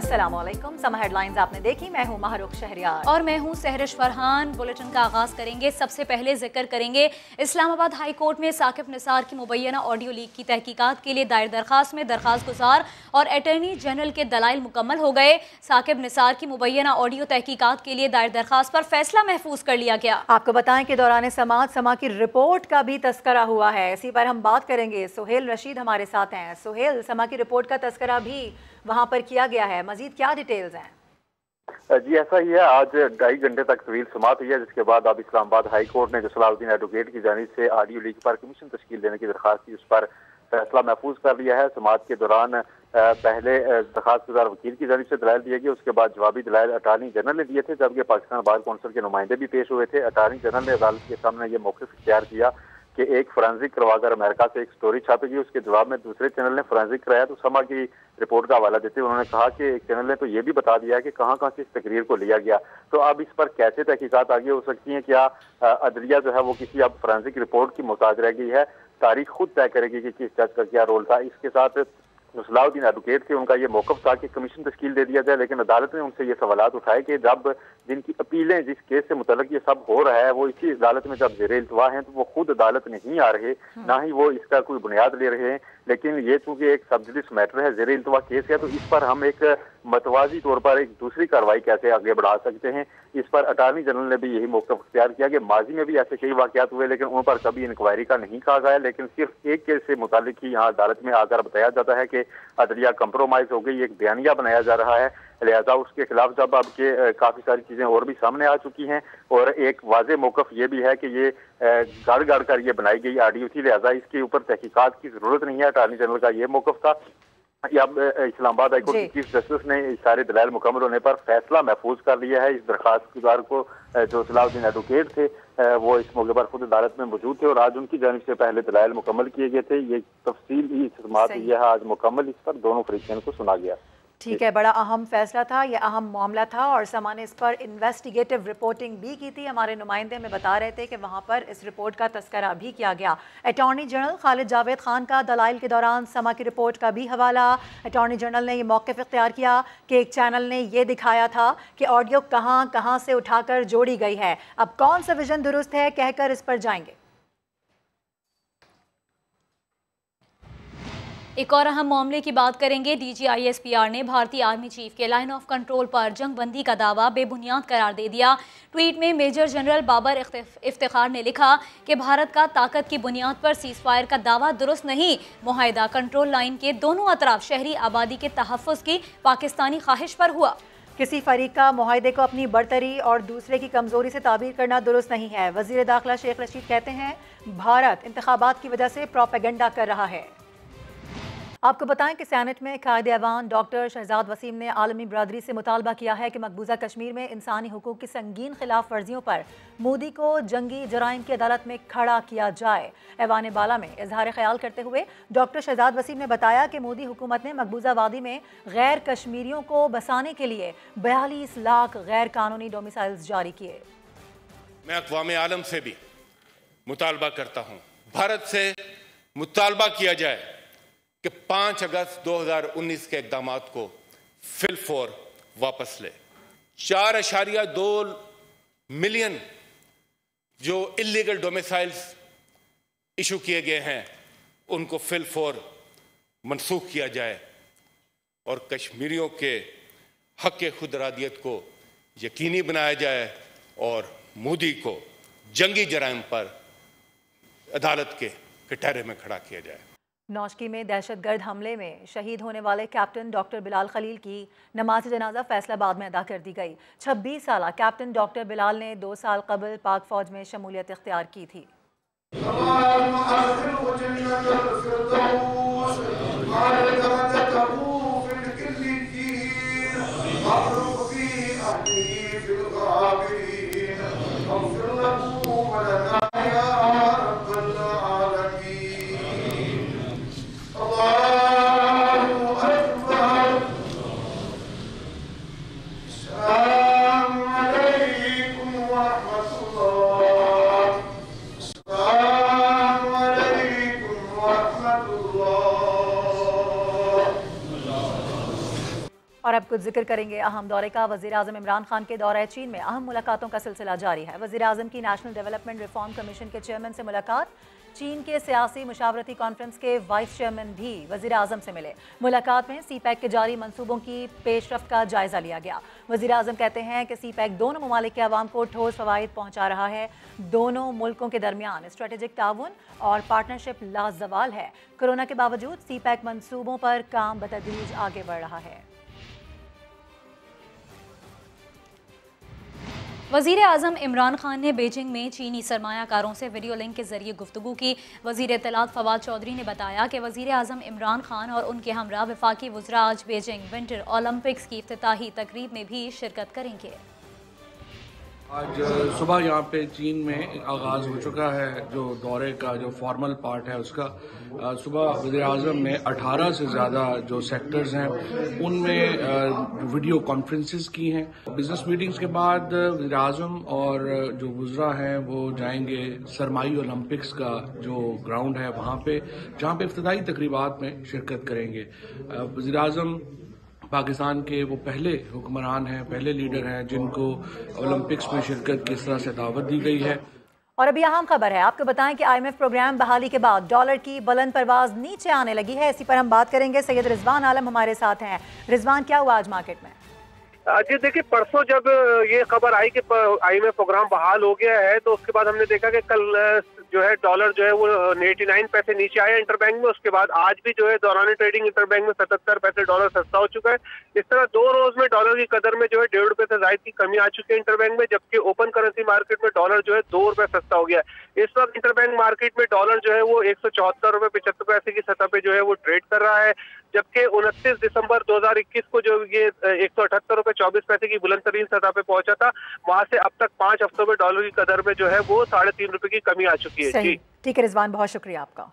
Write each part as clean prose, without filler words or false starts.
अस्सलामुअलैकुम। समा हेडलाइंस आपने देखी, मैं हूँ महरुख शहरियार और मैं हूँ सहरिश फरहान। बुलेटिन का आगाज करेंगे। सबसे पहले जिक्र करेंगे इस्लामाबाद हाई कोर्ट में साकिब निसार की मुबैना ऑडियो लीक की तहकीकात के लिए दायर दरखास्त में दरखास्त गुजार और अटॉर्नी जनरल के दलाइल मुकम्मल हो गए। साकिब निसार की मुबैना ऑडियो तहकीकात के लिए दायर दरखास्त पर फैसला महफूज कर लिया गया। आपको बताएं कि दौरान समाअत समा की रिपोर्ट का भी तस्करा हुआ है। इसी पर हम बात करेंगे। सुहेल रशीद हमारे साथ हैं। सुहेल, समा की रिपोर्ट का तस्करा भी वहां पर किया गया है, मजीद क्या डिटेल्स हैं? जी ऐसा ही है। आज 2.5 घंटे तक तवील समाअत हुई है, जिसके बाद अब इस्लामाबाद हाई कोर्ट ने जो सलाहुद्दीन एडवोकेट की जानिब से ऑडियो लीक पर कमीशन तश्कील देने की दरखास्त की, उस पर फैसला महफूज कर लिया है। समाअत के दौरान पहले दरखास्त गुजार वकील की जानिब से दलाइल दिए गए, उसके बाद जवाबी दलाइल अटॉर्नी जनरल ने दिए थे, जबकि पाकिस्तान बार कौंसिल के नुमाइंदे भी पेश हुए थे। अटॉर्नी जनरल ने अदालत के सामने ये मौक़िफ़ इख्तियार किया कि एक फोरेंसिक करवाकर अमेरिका से एक स्टोरी छापेगी, उसके जवाब में दूसरे चैनल ने फोरेंसिक कराया तो समा की रिपोर्ट का हवाला देते हुए उन्होंने कहा कि एक चैनल ने तो ये भी बता दिया है कि कहाँ कहाँ से इस तकरीर को लिया गया। तो अब इस पर कैसे तहकीकात आगे हो सकती हैं? क्या अदलिया जो है वो किसी अब फोरेंसिक रिपोर्ट की मोहताज रह गई है? तारीख खुद तय करेगी कि किस जज का क्या रोल था। इसके साथ सलाहुद्दीन एडवोकेट थे, उनका ये मौक़िफ़ था कि कमीशन तश्कील दे दिया जाए, लेकिन अदालत ने उनसे ये सवालात उठाए कि जब जिनकी अपीलें, जिस केस से मुतल्लिक ये सब हो रहा है, वो इसी अदालत में जब ज़ेरे इल्तवा हैं तो वो खुद अदालत नहीं आ रहे, ना ही वो इसका कोई बुनियाद ले रहे हैं। लेकिन ये चूंकि एक सब जुडिस मैटर है, ज़ेरे इल्तवा केस है, तो इस पर हम एक मतवाजी तौर पर एक दूसरी कार्रवाई कैसे आगे बढ़ा सकते हैं। इस पर अटॉर्नी जनरल ने भी यही मौक़िफ़ इख्तियार किया कि माजी में भी ऐसे कई वाक़यात हुए, लेकिन उन पर कभी इंक्वायरी का नहीं कहा गया, लेकिन सिर्फ एक केस से मुतालिक ही यहाँ अदालत में आकर बताया जाता है कि अदलिया कंप्रोमाइज हो गई, एक बयानिया बनाया जा रहा है। लिहाजा उसके खिलाफ जब अब के काफ़ी सारी चीज़ें और भी सामने आ चुकी हैं और एक वाज़े मौक़िफ़ ये भी है कि ये गढ़ गढ़ कर ये बनाई गई ऑडियो थी, लिहाजा इसके ऊपर तहकीकात की ज़रूरत नहीं है। अटॉर्नी जनरल का ये मौक़िफ़ था। अब इस्लामाबाद हाईकोर्ट के चीफ जस्टिस ने सारे दलाइल मुकम्मल होने पर फैसला महफूज कर लिया है। इस दरखास्त गुजार को जो सलाहुद्दीन एडवोकेट थे वो इस मौके पर खुद अदालत में मौजूद थे और आज उनकी जानिब से पहले दलाइल मुकम्मल किए गए थे। ये तफसील ही समाअत हुई है आज मुकम्मल, इस पर दोनों फरीक़ैन को सुना गया। ठीक है, बड़ा अहम फैसला था, यह अहम मामला था और समा ने इस पर इन्वेस्टिगेटिव रिपोर्टिंग भी की थी। हमारे नुमाइंदे में बता रहे थे कि वहाँ पर इस रिपोर्ट का तस्करा भी किया गया। अटॉर्नी जनरल खालिद जावेद खान का दलाइल के दौरान समा की रिपोर्ट का भी हवाला। अटॉर्नी जनरल ने यह मौक़िफ़ इख्तियार किया कि एक चैनल ने यह दिखाया था कि ऑडियो कहाँ कहाँ से उठाकर जोड़ी गई है। अब कौन सा विजन दुरुस्त है कहकर इस पर जाएंगे। एक और अहम मामले की बात करेंगे। DGISPR ने भारतीय आर्मी चीफ के लाइन ऑफ कंट्रोल पर जंग बंदी का दावा बेबुनियाद करार दे दिया। ट्वीट में मेजर जनरल बाबर इफ्तिखार ने लिखा कि भारत का ताकत की बुनियाद पर सीज़फायर का दावा दुरुस्त नहीं। मुआहिदा कंट्रोल लाइन के दोनों अतराफ शहरी आबादी के तहफ़्फ़ुज़ की पाकिस्तानी ख्वाहिश पर हुआ। किसी फरीक का मुआहिदे को अपनी बरतरी और दूसरे की कमजोरी से ताबीर करना दुरुस्त नहीं है। वज़ीर दाखिला शेख रशीद कहते हैं भारत इंतखाबात की वजह से प्रोपेगेंडा कर रहा है। आपको बताएं कि सैनेट में कायदे अवान डॉक्टर शहजाद वसीम ने आलमी बरादरी से मुतालबा किया है कि मकबूजा कश्मीर में इंसानी हुकूक की संगीन खिलाफ वर्जियों पर मोदी को जंगी जराइम की अदालत में खड़ा किया जाए। ऐवान बाला में इजहार ख्याल करते हुए डॉक्टर शहजाद वसीम ने बताया कि मोदी हुकूमत ने मकबूजा वादी में गैर कश्मीरियों को बसाने के लिए 42 लाख गैर कानूनी डोमिसाइल्स जारी किए। मैं अक़वाम आलम से भी मुतालबा करता हूँ, भारत से मुतालबा किया जाए कि 5 अगस्त 2019 के इक़दामात को फिलफौर वापस ले। 4.2 मिलियन जो इलीगल डोमिसाइल्स इशू किए गए हैं उनको फिलफौर मनसूख किया जाए और कश्मीरियों के हक़ खुदरादियत को यकीनी बनाया जाए और मोदी को जंगी जराइम पर अदालत के कटहरे में खड़ा किया जाए। नौशकी में दहशतगर्द हमले में शहीद होने वाले कैप्टन डॉक्टर बिलाल खलील की नमाज जनाजा फैसलाबाद में अदा कर दी गई। 26 साला कैप्टन डॉक्टर बिलाल ने 2 साल कबल पाक फौज में शमूलियत इख्तियार की थी। और अब कुछ जिक्र करेंगे अहम दौरे का। वज़ीर आज़म इमरान खान के दौरे चीन में अहम मुलाकातों का सिलसिला जारी है। वज़ीर आज़म की नेशनल डेवलपमेंट रिफॉर्म कमीशन के चेयरमैन से मुलाकात। चीन के सियासी मुशावरती कॉन्फ्रेंस के वाइस चेयरमैन भी वज़ीर आज़म से मिले। मुलाकात में CPEC के जारी मंसूबों की पेशरफ्त का जायजा लिया गया। वज़ीर आज़म कहते हैं कि CPEC दोनों ममालिक के अवाम को ठोस फ़वाइद पहुँचा रहा है। दोनों मुल्कों के दरमियान स्ट्रेटेजिक ताउन और पार्टनरशिप लाजवाल है। कोरोना के बावजूद CPEC मंसूबों पर काम बतदरीज आगे बढ़ रहा है। वज़ीर आज़म इमरान खान ने बीजिंग में चीनी सरमायाकारों से वीडियो लिंक के जरिए गुफ्तगू की। वज़ीर इत्तलात फवाद चौधरी ने बताया कि वज़ीर आज़म इमरान खान और उनके हमरा वफाकी वज़रा आज बीजिंग विंटर ओलंपिक्स की इफ्तिताही तकरीब में भी शिरकत करेंगे। आज सुबह यहाँ पे चीन में आगाज़ हो चुका है जो दौरे का जो फॉर्मल पार्ट है उसका। सुबह वज़ीर आज़म ने 18 से ज़्यादा जो सेक्टर्स हैं उनमें वीडियो कॉन्फ्रेंसेस की हैं। बिजनेस मीटिंग्स के बाद वज़ीर आज़म और जो वज़रा हैं वो जाएंगे सरमाई ओलंपिक्स का जो ग्राउंड है वहाँ पे, जहाँ पे इफ्तिताई तकरीबात में शिरकत करेंगे। वज़ीर आज़म पाकिस्तान के वो पहले हुक्मरान हैं, पहले लीडर हैं जिनको ओलंपिक्स में शिरकत की इस तरह से दावत दी गई है। और अभी अहम खबर है, आपको बताएं कि IMF प्रोग्राम बहाली के बाद डॉलर की बुलंद परवाज नीचे आने लगी है। इसी पर हम बात करेंगे। सैयद रिजवान आलम हमारे साथ हैं। रिजवान, क्या हुआ आज मार्केट में? जी देखिए, परसों जब ये खबर आई कि IMF प्रोग्राम बहाल हो गया है तो उसके बाद हमने देखा कि कल जो है डॉलर जो है वो 89 पैसे नीचे आया इंटरबैंक में। उसके बाद आज भी जो है दौरान ट्रेडिंग इंटरबैंक में 77 पैसे डॉलर सस्ता हो चुका है। इस तरह 2 रोज में डॉलर की कदर में जो है 1.5 रुपए से ज्यादा की कमी आ चुकी है इंटरबैंक में, जबकि ओपन करेंसी मार्केट में डॉलर जो है 2 रुपए सस्ता हो गया है। इस वक्त इंटरबैंक मार्केट में डॉलर जो है वो 174 रुपए 75 पैसे की सतह पे जो है वो ट्रेड कर रहा है, जबकि 29 दिसंबर 2021 को जो ये 178 रुपए 24 पैसे की बुलंद तरीन सतह पे पहुंचा था, वहां से अब तक 5 हफ्तों में डॉलर की कदर में जो है वो 3.5 रुपए की कमी आ चुकी है। जी ठीक है रिजवान, बहुत शुक्रिया आपका।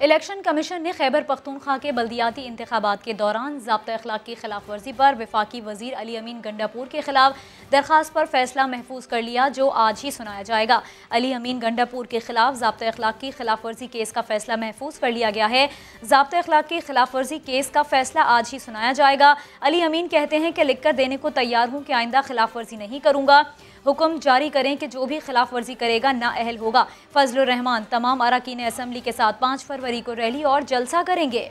इलेक्शन कमीशन ने खैबर पख्तूनख्वा के बल्दियाती इंतखाबात के दौरान ज़ाब्ता अखलाक की खिलाफ वर्जी पर वफाकी वज़ीर अली अमीन गंडापुर के खिलाफ दरख्वास्त पर फैसला महफूज कर लिया, जो आज ही सुनाया जाएगा। अली अमीन गंडापुर के खिलाफ ज़ाब्ता अखलाक की खिलाफ वर्जी केस का फैसला महफूज कर लिया गया है। ज़ाब्ता अखलाक की खिलाफ वर्जी केस का फैसला आज ही सुनाया जाएगा। अली अमीन कहते हैं कि लिख कर देने को तैयार हूँ कि आइंदा खिलाफ वर्जी नहीं करूँगा। हुक्म जारी करें कि जो भी खिलाफ वर्जी करेगा नाअहल होगा। फजलुर रहमान तमाम अरकान असम्बली के साथ 5 फरवरी को रैली और जलसा करेंगे।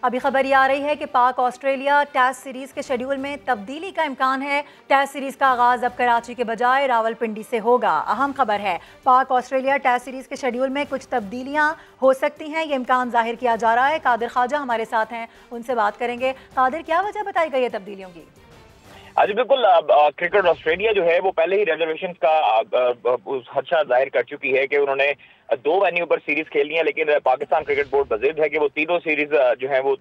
अभी खबर ये आ रही है कि पाक ऑस्ट्रेलिया टेस्ट सीरीज के शेड्यूल में तब्दीली का इम्कान है। टेस्ट सीरीज का आगाज अब कराची के बजाय रावलपिंडी से होगा। अहम खबर है, पाक ऑस्ट्रेलिया टेस्ट सीरीज के शेड्यूल में कुछ तब्दीलियां हो सकती हैं, ये इम्कान जाहिर किया जा रहा है। कादिर ख्वाजा हमारे साथ हैं, उनसे बात करेंगे। कादिर, क्या वजह बताई गई है तब्दीलियों की? जी बिल्कुल, क्रिकेट ऑस्ट्रेलिया जो है वो पहले ही रिजर्वेशन का खदशा जाहिर कर चुकी है कि उन्होंने 2 वेन्यू पर सीरीज खेलनी है, लेकिन पाकिस्तान क्रिकेट बोर्ड बज़िद है कि वो तीनों सीरीज जो है वो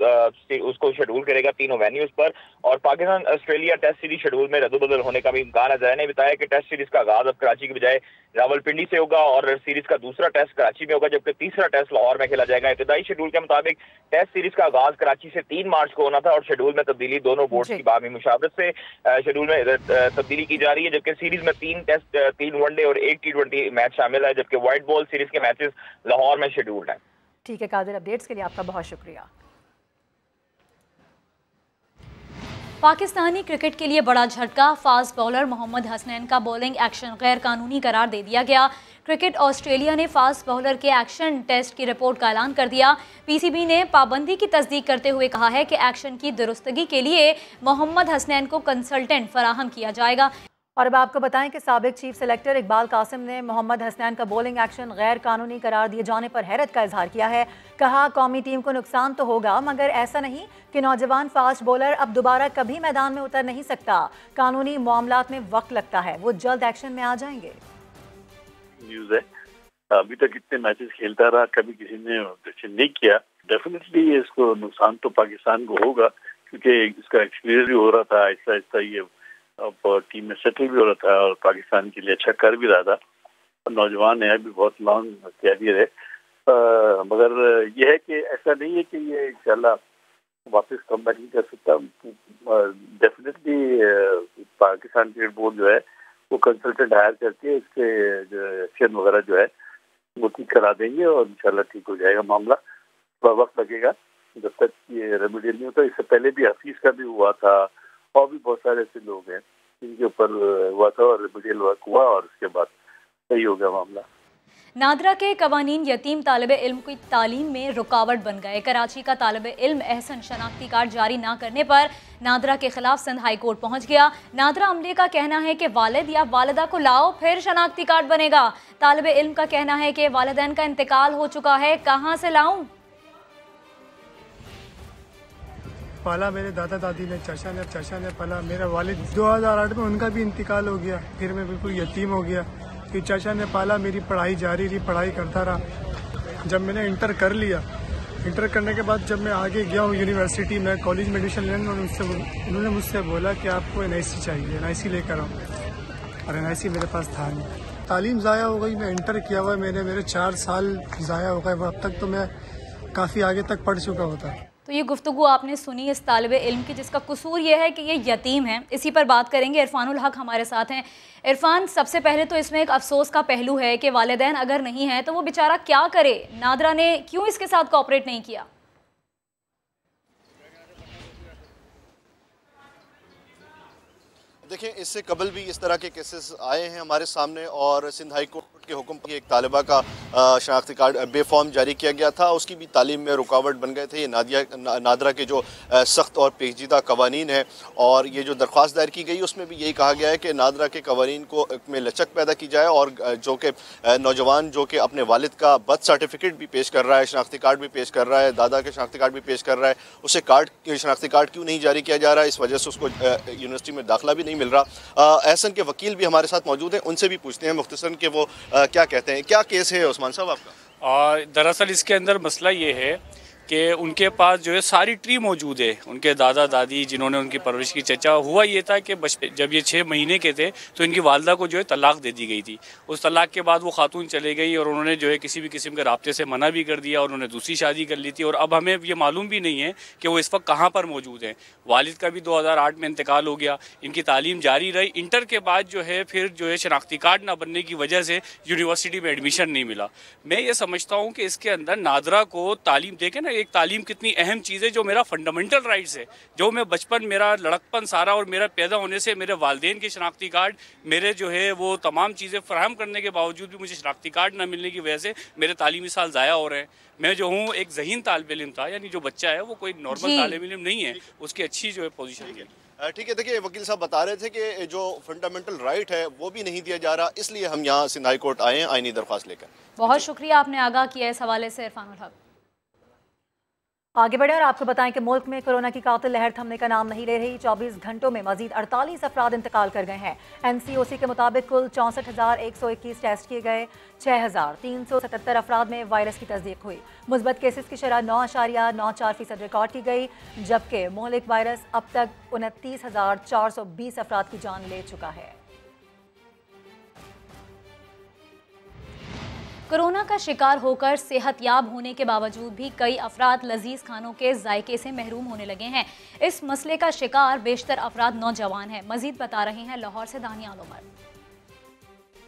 उसको शेड्यूल करेगा तीनों वेन्यूज पर। और Pakistan Australia test series schedule में रद्दबदल होने का भी इम्कान है। ज़ाहिर ने बताया कि टेस्ट सीरीज का आगाज अब कराची की बजाय रावलपिंडी से होगा और सीरीज का दूसरा टेस्ट कराची में होगा, जबकि तीसरा टेस्ट लाहौर में खेला जाएगा। इब्तदाई शेड्यूल के मुताबिक टेस्ट सीरीज का आगाज कराची से 3 मार्च को होना था और शेड्यूल में तब्दीली दोनों बोर्ड की बाहमी मुशावरत से शेड्यूल में तब्दीली की जा रही है, जबकि सीरीज में 3 टेस्ट, 3 वनडे और 1 T20 मैच शामिल है, जबकि व्हाइट बॉल सीरीज के मैचेस लाहौर में शेड्यूल्ड है। ठीक है कादिर, अपडेट्स के लिए आपका बहुत शुक्रिया। पाकिस्तानी क्रिकेट के लिए बड़ा झटका, फास्ट बॉलर मोहम्मद हसनैन का बॉलिंग एक्शन गैर कानूनी करार दे दिया गया। क्रिकेट ऑस्ट्रेलिया ने फास्ट बॉलर के एक्शन टेस्ट की रिपोर्ट का ऐलान कर दिया। PCB ने पाबंदी की तस्दीक करते हुए कहा है कि एक्शन की दुरुस्तगी के लिए मोहम्मद हसनैन को कंसल्टेंट फराहम किया जाएगा। और अब आपको बताएं कि साबिक चीफ सेलेक्टर इकबाल कासिम ने मोहम्मद हसनैन का बॉलिंग एक्शन गैर कानूनी करार दिए जाने पर हैरत का इजहार किया है। कहा, कौमी टीम को नुकसान तो होगा, मगर ऐसा नहीं कि नौजवान फास्ट बॉलर अब दोबारा कभी मैदान में उतर नहीं सकता। कानूनी मामलात में वक्त लगता है, वो जल्द एक्शन में आ जाएंगे। न्यूज़ है, अभी तक इतने मैचेस खेलता रहा, कभी किसी ने ऑब्जेक्शन नहीं किया। डेफिनेटली इसको नुकसान तो पाकिस्तान को होगा, क्योंकि इसका एक्सपीरियंस भी हो रहा था, आहिस्ता आहिस्ता ये अब टीम में सेटल भी हो रहा था और पाकिस्तान के लिए अच्छा कर भी रहा था। और नौजवान है, अभी बहुत लॉन्ग कैरियर है, मगर ये है कि ऐसा नहीं है कि ये इंशाल्लाह वापस कम बैक नहीं कर सकता। डेफिनेटली पाकिस्तान क्रिकेट बोर्ड जो है वो कंसल्टेंट हायर करके इसके जो एक्शन वगैरह जो है वो ठीक करा देंगे और इंशाल्लाह ठीक हो जाएगा मामला। थोड़ा वक्त लगेगा जब तक ये रेमेडियल नहीं होता। इससे पहले भी हफीज का भी हुआ था और भी बहुत सारे ऐसे लोग हैं जिनके ऊपर हुआ था और रेमेडियल वर्क हुआ और उसके बाद सही हो गया मामला। नादरा के कवानीन यतीम तालिब इल्म की तालीम में रुकावट बन गए। कराची का तालिब इल्म एहसन शनाख्ती कार्ड जारी ना करने पर नादरा के खिलाफ सिंध हाई कोर्ट पहुंच गया। नादरा अमले का कहना है कि वालिद या वालिदा को लाओ फिर शनाख्ती कार्ड बनेगा। तालिब इल्म का कहना है कि वालिदैन का इंतकाल हो चुका है, कहाँ से लाऊं? पाला मेरे दादा दादी ने, चाचा ने पाला। मेरा वालिद 2008 में उनका भी इंतकाल हो गया, फिर मैं बिल्कुल यतीम हो गया। फिर चाचा ने पाला, मेरी पढ़ाई जारी रही, पढ़ाई करता रहा। जब मैंने इंटर कर लिया, इंटर करने के बाद जब मैं आगे गया हूँ यूनिवर्सिटी में, कॉलेज में एडमिशन लेने, उन्होंने मुझसे बोला कि आपको NIC चाहिए, NIC लेकर आओ, और NIC मेरे पास था नहीं। तालीम ज़ाया हो गई, मैं इंटर किया हुआ मैंने, मेरे 4 साल ज़ाया हो गए। अब तक तो मैं काफ़ी आगे तक पढ़ चुका होता। तो ये गुफ्तगू आपने सुनी इस तालिब इल्म की जिसका कसूर ये है कि ये यतीम है। इसी पर बात करेंगे, इरफानुल हक हमारे साथ हैं। इरफान, सबसे पहले तो इसमें एक अफसोस का पहलू है कि वालिदैन अगर नहीं है तो वो बेचारा क्या करे? नादरा ने क्यों इसके साथ कोऑपरेट नहीं किया? देखिए, इससे कबल भी इस तरह के केसेस आए हैं हमारे सामने और सिंध हाई कोर्ट के हुक्म पर एक तालिबा का शनाख्ती कार्ड बेफॉर्म जारी किया गया था। उसकी भी तालीम में रुकावट बन गए थे। ये नादरा के जो सख्त और पेचीदा कवानीन है और ये जो दरख्वास्त दायर की गई उसमें भी यही कहा गया है कि नादरा के कवानीन को में लचक पैदा की जाए और जो कि नौजवान जो कि अपने वालिद का बर्थ सर्टिफिकेट भी पेश कर रहा है, शनाख्ती कार्ड भी पेश कर रहा है, दादा के शनाख्ती कार्ड भी पेश कर रहा है, उसे शनाख्ती कार्ड क्यों नहीं जारी किया जा रहा है? इस वजह से उसको यूनिवर्सिटी में दाखिला भी नहीं मिल रहा। एहसन के वकील भी हमारे साथ मौजूद हैं, उनसे भी पूछते हैं मुख्तसरन कि वो क्या कहते हैं। क्या केस है उस्मान साहब आपका? दरअसल इसके अंदर मसला ये है कि उनके पास जो है सारी ट्री मौजूद है, उनके दादा दादी जिन्होंने उनकी परवरिश की। चचा हुआ ये था कि जब ये 6 महीने के थे तो इनकी वालदा को जो है तलाक दे दी गई थी। उस तलाक के बाद वो खातून चले गई और उन्होंने जो है किसी भी किस्म के राब्ते से मना भी कर दिया और उन्होंने दूसरी शादी कर ली थी। और अब हमें ये मालूम भी नहीं है कि वो इस वक्त कहाँ पर मौजूद हैं। वालिद का भी 2008 में इंतकाल हो गया। इनकी तालीम जारी रही। इंटर के बाद जो है फिर जो है शनाख्ती कार्ड ना बनने की वजह से यूनिवर्सिटी में एडमिशन नहीं मिला। मैं ये समझता हूँ कि इसके अंदर नादरा को तालीम देखें ना, एक तालीम कितनी अहम चीज़ है जो मेरा फंडामेंटल राइट्स है, जो मैं बचपन मेरा लड़कपन सारा और मेरा पैदा होने से मेरे वालिदैन के शनाख्ती कार्ड मेरे जो है वो तमाम चीज़ें फराहम करने के बावजूद भी मुझे शनाख्ती कार्ड ना मिलने की वजह से मेरे तालीमी साल ज़ाया हो रहे हैं। मैं जो हूँ एक ज़हीन तालिब इल्म था, यानी जो बच्चा है वो कोई नॉर्मल तालिब इल्म नहीं है, उसकी अच्छी जो है पोजीशन है। ठीक है, देखिए वकील साहब बता रहे थे कि जो फंडामेंटल राइट है वो भी नहीं दिया जा रहा, इसलिए हम यहाँ सिंध हाई कोर्ट आए हैं आईनी दरख्वास्त लेकर। बहुत शुक्रिया, आपने आगाह किया इस हवाले से इरफानुल हक। आगे बढ़े और आपको बताएं कि मुल्क में कोरोना की कातिल लहर थमने का नाम नहीं ले रही। 24 घंटों में मजीद 48 अफराद इंतकाल कर गए हैं। NCOC के मुताबिक कुल 64,121 टेस्ट किए गए। 6,377 अफराद में वायरस की तस्दीक हुई। मुस्बत केसेस की शरह 9.94% रिकॉर्ड की गई, जबकि मुहलिक वायरस अब तक 29,420 अफराद की जान ले चुका है। कोरोना का शिकार होकर सेहतयाब होने के बावजूद भी कई अफराद लजीज खानों के जायके से महरूम होने लगे हैं। इस मसले का शिकार बेशतर अफराद नौजवान हैं। मजीद बता रहे हैं लाहौर से दानियाल उमर।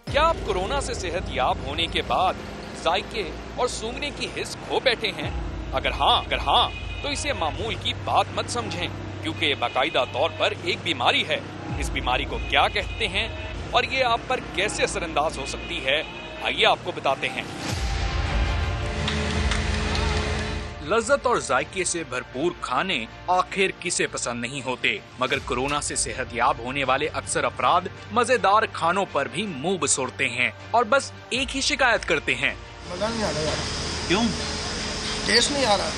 क्या आप कोरोना से सेहतयाब होने के बाद जायके और सूंघने की हिस्स खो बैठे हैं? अगर हाँ तो इसे मामूल की बात मत समझें, क्योंकि ये बाकायदा तौर पर एक बीमारी है। इस बीमारी को क्या कहते हैं और ये आप पर कैसे असरअंदाज हो सकती है, आइए आपको बताते हैं। लज्जत और जायके से भरपूर खाने आखिर किसे पसंद नहीं होते, मगर कोरोना से सेहतयाब होने वाले अक्सर अफराद मजेदार खानों पर भी मुंह बसोरते हैं और बस एक ही शिकायत करते हैं, मजा नहीं आ रहा यार। क्यों? टेस्ट नहीं आ रहा।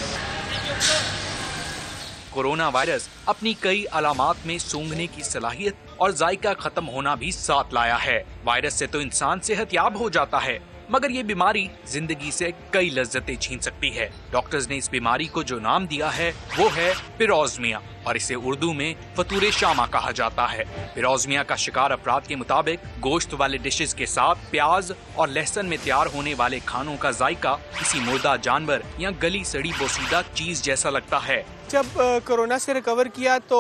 कोरोना वायरस अपनी कई अलामात में सूंघने की सलाहियत और जायका खत्म होना भी साथ लाया है। वायरस से तो इंसान सेहतयाब हो जाता है, मगर ये बीमारी जिंदगी से कई लज्जतें छीन सकती है। डॉक्टर्स ने इस बीमारी को जो नाम दिया है वो है पिरोज़मिया और इसे उर्दू में फतूर शामा कहा जाता है। पिरोज़मिया का शिकार अफराद के मुताबिक गोश्त वाले डिशेस के साथ प्याज और लहसुन में तैयार होने वाले खानों का जायका किसी मुर्दा जानवर या गली सड़ी बोसीदा चीज जैसा लगता है। जब कोरोना से रिकवर किया तो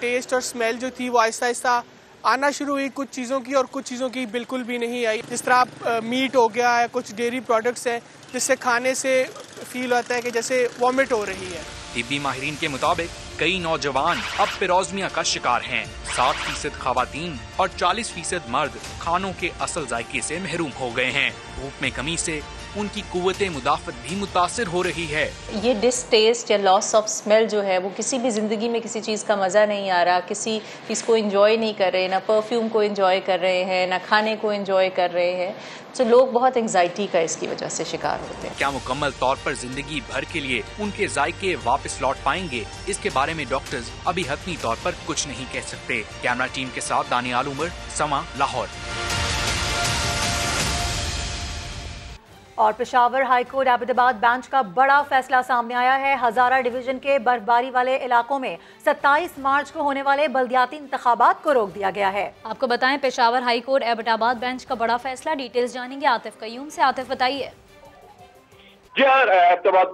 टेस्ट और स्मेल जो थी वो आहिस्ता आहिस्ता आना शुरू हुई कुछ चीज़ों की और कुछ चीज़ों की बिल्कुल भी नहीं आई। जिस तरह आप मीट हो गया है, कुछ डेयरी प्रोडक्ट्स हैं जिससे खाने से फील होता है कि जैसे वॉमिट हो रही है। तिब्बी माहिरीन के मुताबिक कई नौजवान अब पेरोजमिया का शिकार हैं। 7% खवातीन और 40% मर्द खानों के असल जायके से महरूम हो गए हैं। धूप में कमी से उनकी कुव्वते मुदाफ़त भी मुतासिर हो रही है। ये डिसटेस्ट या लॉस ऑफ स्मेल जो है वो किसी भी ज़िंदगी में किसी चीज़ का मज़ा नहीं आ रहा, किसी चीज़ को एंजॉय नहीं कर रहे, ना परफ्यूम को एंजॉय कर रहे हैं, ना खाने को एंजॉय कर रहे हैं। तो लोग बहुत एंग्जाइटी का इसकी वजह से शिकार होते हैं। क्या मुकम्मल तौर पर जिंदगी भर के लिए उनके जायके वापस लौट पाएंगे, इसके बारे में डॉक्टर्स अभी हतमी तौर पर कुछ नहीं कह सकते। कैमरा टीम के साथ दानियाल उमर, समा, लाहौर। और Peshawar high court Abbottabad bench का बड़ा फैसला सामने आया है। हजारा डिवीजन के बर्फबारी वाले इलाकों में 27 मार्च को होने वाले बल्दियाती इंतखाबात को रोक दिया गया है। आपको बताएं Peshawar high court Abbottabad bench का बड़ा फैसला। डिटेल्स जानेंगे आतिफ कयूम से। आतिफ बताइए। जी हाँ, एबटाबाद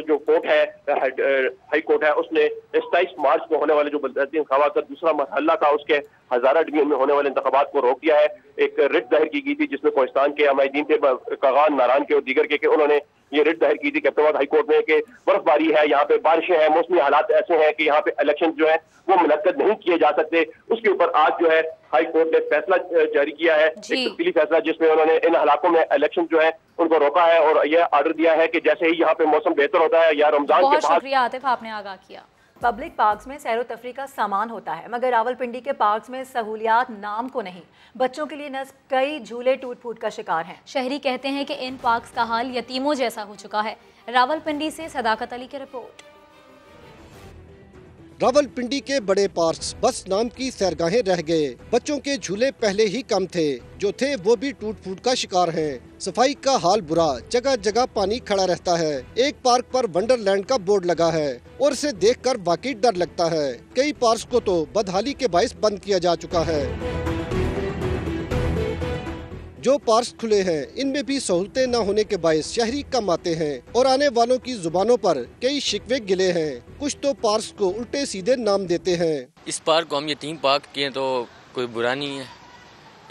जो कोर्ट है, हाई कोर्ट है, उसने 27 मार्च को होने वाले जो बल्दियाती इंतखाबात का दूसरा मरहला था उसके हजारा डिवीजन में होने वाले इंतखाबात को रोक दिया है। एक रिट दायर की गई थी जिसमें कोहिस्तान के हमायदीन थे, कागान, नारान के और दीगर के उन्होंने ये रिट दायर की थी कि एबटाबाद हाई कोर्ट में कि बर्फबारी है, यहाँ पे बारिशें हैं, मौसमी हालात ऐसे हैं कि यहाँ पे इलेक्शन जो है वो मुनक्कद नहीं किए जा सकते। उसके ऊपर आज जो है हाई कोर्ट ने फैसला जारी किया है, एक तफसीली फैसला, जिसमें उन्होंने इन इलाकों में इलेक्शन जो है उनको रोका है और यह ऑर्डर दिया है कि जैसे ही यहाँ पे मौसम बेहतर होता है या रमजान के बाद। बहुत शुक्रिया आतिफ, आपने आगाह किया। पब्लिक पार्क्स में सैरो तफरी का सामान होता है, मगर रावलपिंडी के पार्क्स में सहूलियात नाम को नहीं। बच्चों के लिए नस्ब कई झूले टूट फूट का शिकार हैं। शहरी कहते हैं कि इन पार्क्स का हाल यतीमों जैसा हो चुका है। रावलपिंडी से सदाकत अली की रिपोर्ट। रावलपिंडी के बड़े पार्क्स बस नाम की सैरगाहें रह गए। बच्चों के झूले पहले ही कम थे, जो थे वो भी टूट फूट का शिकार हैं। सफाई का हाल बुरा, जगह जगह पानी खड़ा रहता है। एक पार्क पर वंडरलैंड का बोर्ड लगा है और इसे देखकर वाकई डर लगता है। कई पार्क्स को तो बदहाली के बाइस बंद किया जा चुका है। जो पार्क्स खुले हैं इनमें भी सहूलतें न होने के बायस शहरी कम आते हैं और आने वालों की जुबानों पर कई शिकवे गिले हैं। कुछ तो पार्क्स को उल्टे सीधे नाम देते हैं। इस पार्क को हम यतीम पार्क किए तो कोई बुरा नहीं है।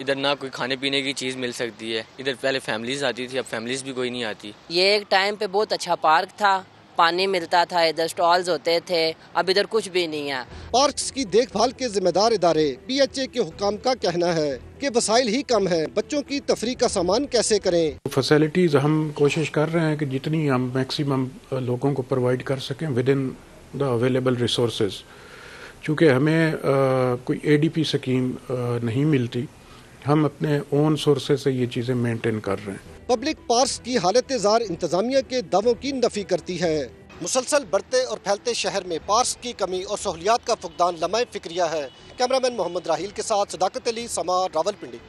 इधर ना कोई खाने पीने की चीज़ मिल सकती है। इधर पहले फैमिलीज आती थी, अब फैमिलीज भी कोई नहीं आती। ये एक टाइम पे बहुत अच्छा पार्क था, पानी मिलता था, इधर स्टॉल्स होते थे, अब इधर कुछ भी नहीं है। पार्क्स की देखभाल के जिम्मेदार इदारे PHA के हुकाम का कहना है कि वसाइल ही कम है, बच्चों की तफरी का सामान कैसे करें। फैसिलिटीज हम कोशिश कर रहे हैं कि जितनी हम मैक्सिमम लोगों को प्रोवाइड कर सकें with in the available resources. चूँकि हमें कोई ADP स्कीम नहीं मिलती, हम अपने ओन सोर्सेज से ये चीज़ें मेंटेन कर रहे हैं। पब्लिक पार्क्स की हालत जार इंतजामिया के दावों की नफी करती है। मुसलसल बढ़ते और फैलते शहर में पार्क्स की कमी और सहूलियात का फुकदान लम्हे फिक्रिया है। कैमरामैन मोहम्मद राहील के साथ सदाकत अली, समा, रावलपिंडी।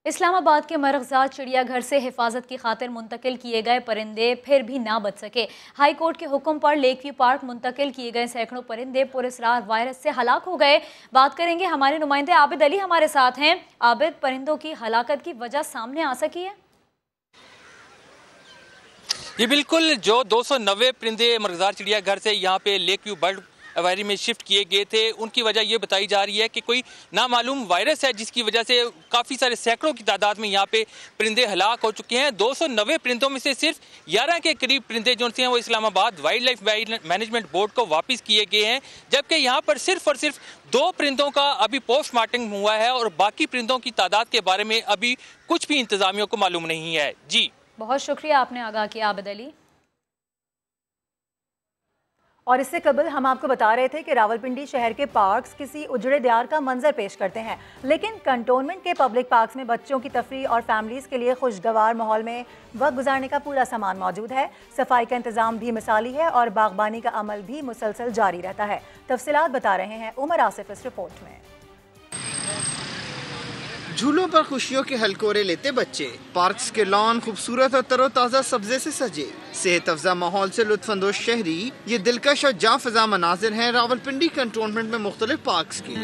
इस्लामाबाद के मरगजात चिड़ियाघर से हिफाजत की खातिर मुंतकिल किए गए परिंदे फिर भी ना बच सके। हाई कोर्ट के हुक्म पर लेक व्यू पार्क मुंतकिल किए गए सैकड़ों परिंदे पुरस्रार वायरस से हलाक हो गए। बात करेंगे, हमारे नुमाइंदे आबिद अली हमारे साथ हैं। आबिद, परिंदों की हलाकत की वजह सामने आ सकी है? ये बिल्कुल, जो 290 परिंदे मरगजार चिड़ियाघर से यहाँ पे लेक व्यू बर्ड एवायरी में शिफ्ट किए गए थे, उनकी वजह ये बताई जा रही है कि कोई नामालूम वायरस है जिसकी वजह से काफ़ी सारे सैकड़ों की तादाद में यहाँ पे परिंदे हलाक हो चुके हैं। 290 परिंदों में से सिर्फ 11 के करीब परिंदे जो हैं वो Islamabad wild life management board को वापस किए गए हैं, जबकि यहाँ पर सिर्फ और सिर्फ 2 परिंदों का अभी पोस्टमार्टम हुआ है और बाकी परिंदों की तादाद के बारे में अभी कुछ भी इंतजामियों को मालूम नहीं है। जी, बहुत शुक्रिया, आपने आगाह किया आबिद अली। और इससे कबल हम आपको बता रहे थे कि रावलपिंडी शहर के पार्क्स किसी उजड़े दीवार का मंजर पेश करते हैं, लेकिन कंटोनमेंट के पब्लिक पार्क्स में बच्चों की तफरी और फैमिलीज के लिए खुशगवार माहौल में वक्त गुजारने का पूरा सामान मौजूद है। सफाई का इंतजाम भी मिसाली है और बागबानी का अमल भी मुसलसल जारी रहता है। तफसीलात बता रहे हैं उमर आसिफ इस रिपोर्ट में। झूलों पर खुशियों के हलकोरे लेते बच्चे, पार्क्स के लॉन खूबसूरत और तरोताज़ा सब्जे से सजे, सेहत अफजा माहौल से लुत्फानंदोज शहरी, ये दिलकश और जाफजा मनाजिर हैं रावलपिंडी कंटोनमेंट में मुख्तलिफ पार्क्स के।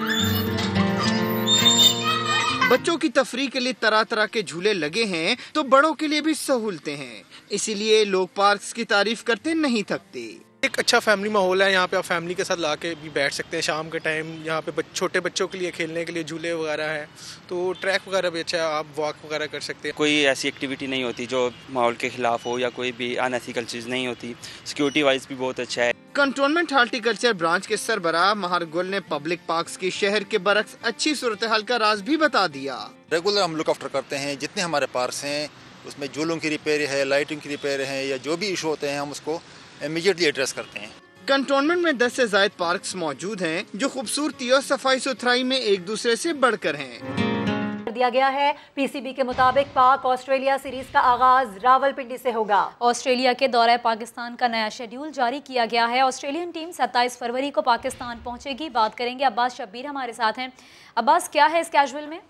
बच्चों की तफरीह के लिए तरह तरह के झूले लगे हैं तो बड़ों के लिए भी सहूलतें हैं, इसीलिए लोग पार्क्स की तारीफ करते नहीं थकते। एक अच्छा फैमिली माहौल है यहाँ पे, आप फैमिली के साथ ला के भी बैठ सकते हैं शाम के टाइम। यहाँ पे छोटे बच्चों के लिए खेलने के लिए झूले वगैरह हैं, तो ट्रैक वगैरह भी अच्छा है, आप वॉक वगैरह कर सकते हैं। कोई ऐसी एक्टिविटी नहीं होती जो माहौल के खिलाफ हो या कोई भी अनएथिकल चीज़ नहीं होती। सिक्योरिटी वाइज भी बहुत अच्छा है। कंटोनमेंट हार्टिकल्चर ब्रांच के सरबराह महार गुल ने पब्लिक पार्क्स की शहर के बरक्स अच्छी सूरत हाल का राज भी बता दिया। रेगुलर हम लुक आफ्टर करते हैं, जितने हमारे पार्क्स हैं उसमें झूलों की रिपेयर है, लाइटिंग की रिपेयर है, या जो भी इशू होते हैं हम उसको इमीडिएटली एड्रेस करते हैं। कंटोनमेंट में 10 से ज्यादा पार्क्स मौजूद हैं जो खूबसूरती और सफाई सुथराई में एक दूसरे से बढ़कर हैं। दिया गया है। पीसीबी के मुताबिक पाक ऑस्ट्रेलिया सीरीज का आगाज रावलपिंडी से होगा। ऑस्ट्रेलिया के दौरे पाकिस्तान का नया शेड्यूल जारी किया गया है। ऑस्ट्रेलियन टीम 27 फरवरी को पाकिस्तान पहुंचेगी। बात करेंगे, अब्बास शब्बीर हमारे साथ हैं। अब्बास, क्या है इस कैजुअल में?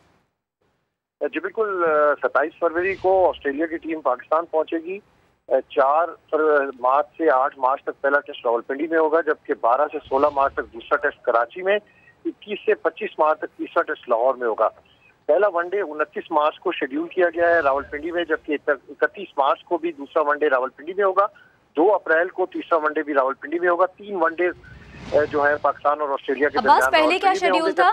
जी बिल्कुल, 27 फरवरी को ऑस्ट्रेलिया की टीम पाकिस्तान पहुंचेगी। 4 मार्च से 8 मार्च तक पहला टेस्ट रावलपिंडी में होगा, जबकि 12 से 16 मार्च तक दूसरा टेस्ट कराची में, 21 से 25 मार्च तक तीसरा टेस्ट लाहौर में होगा। पहला वनडे 29 मार्च को शेड्यूल किया गया है रावलपिंडी में, जबकि 31 मार्च को भी दूसरा वनडे रावलपिंडी में होगा। 2 अप्रैल को तीसरा वनडे भी रावलपिंडी में होगा। 3 वनडे जो है पाकिस्तान और ऑस्ट्रेलिया के दरमियान। पहले क्या शेड्यूल था?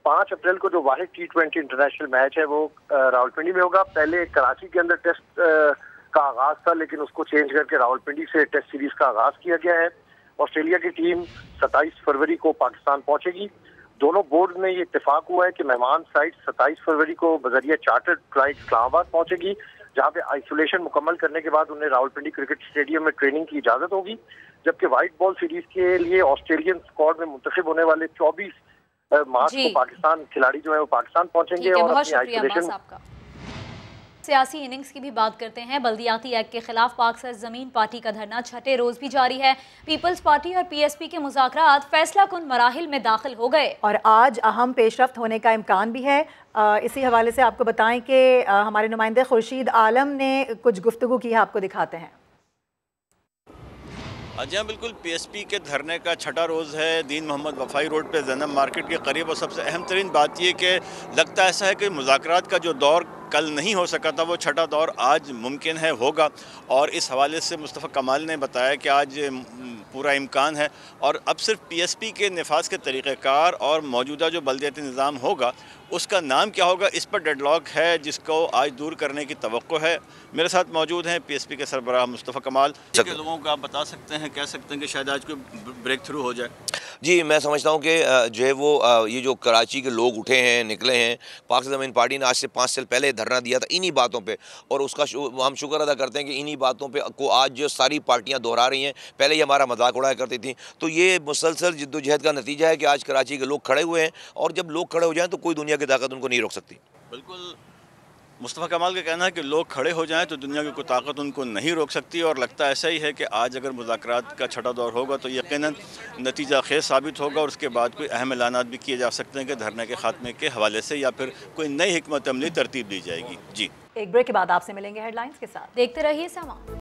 5 अप्रैल को जो वाहिद T20 इंटरनेशनल मैच है वो रावलपिंडी में होगा। पहले कराची के अंदर टेस्ट का आगाज था, लेकिन उसको चेंज करके रावलपिंडी से टेस्ट सीरीज का आगाज किया गया है। ऑस्ट्रेलिया की टीम 27 फरवरी को पाकिस्तान पहुंचेगी। दोनों बोर्ड में ये इत्तेफाक हुआ है कि मेहमान साइड 27 फरवरी को बजरिया चार्टर्ड फ्लाइट इस्लामाबाद पहुंचेगी, जहां पे आइसोलेशन मुकम्मल करने के बाद उन्हें रावलपिंडी क्रिकेट स्टेडियम में ट्रेनिंग की इजाजत होगी। जबकि व्हाइट बॉल सीरीज के लिए ऑस्ट्रेलियन स्क्वाड में मुंतखब होने वाले 24 मार्च को पाकिस्तान खिलाड़ी जो है वो पाकिस्तान पहुंचेंगे और अपनी आइसोलेशन। सियासी इनिंग्स की भी बात करते हैं। बल्दियाती एक्ट के खिलाफ पाक सरजमीन पार्टी का धरना 6ठे रोज भी जारी है। पीपल्स पार्टी और पीएसपी के मुज़ाकरात फैसला कुन मराहिल में दाखिल हो गए और आज अहम पेशरफ्त होने का इम्कान भी है। इसी हवाले से आपको बताएं कि हमारे नुमाइंदे खुर्शीद आलम ने कुछ गुफ्तगू की है, आपको दिखाते हैं। जी हाँ बिल्कुल, पीएसपी के धरने का 6ठा रोज़ है। दीन मोहम्मद वफाई रोड पे ज़ैनब मार्केट के करीब। और सबसे अहम तरीन बात ये कि लगता ऐसा है कि मुज़ाकरात का जो दौर कल नहीं हो सका था वो 6ठा दौर आज मुमकिन है होगा। और इस हवाले से मुस्तफ़ा कमाल ने बताया कि आज पूरा इम्कान है और अब सिर्फ पीएसपी के नफाज के तरीक़ेकार और मौजूदा जो बल्दियाती निज़ाम होगा उसका नाम क्या होगा, इस पर डेडलॉक है, जिसको आज दूर करने की तवक्को है। मेरे साथ मौजूद हैं पीएसपी के सरबराह मुस्तफ़ा कमाल। के लोगों को आप बता सकते हैं, कह सकते हैं कि शायद आज कोई ब्रेक थ्रू हो जाए? जी, मैं समझता हूँ कि जो है वो ये जो कराची के लोग उठे हैं, निकले हैं, पाक ज़मीन पार्टी ने आज से 5 साल पहले धरना दिया था इन्हीं बातों पे, और उसका हम शुक्र अदा करते हैं कि इन्हीं बातों पे को आज जो सारी पार्टियाँ दोहरा रही हैं। पहले ही हमारा मजाक उड़ाया करती थी, तो ये मुसलसल जिद्दोजहद का नतीजा है कि आज कराची के लोग खड़े हुए हैं, और जब लोग खड़े हो जाएँ तो कोई दुनिया की ताकत उनको नहीं रोक सकती। बिल्कुल, मुस्तफ़ा कमाल का कहना है कि लोग खड़े हो जाएं तो दुनिया की कोई ताकत उनको नहीं रोक सकती। और लगता ऐसा ही है कि आज अगर मुज़ाकरात का 6ठा दौर होगा तो यकीनन नतीजा खेज साबित होगा और उसके बाद कोई अहम ऐलानात भी किए जा सकते हैं कि धरने के खात्मे के हवाले से या फिर कोई नई हिकमत अमली तरतीब दी जाएगी। जी, एक ब्रेक के बाद आपसे मिलेंगे हेडलाइंस के साथ। देखते रहिए समा।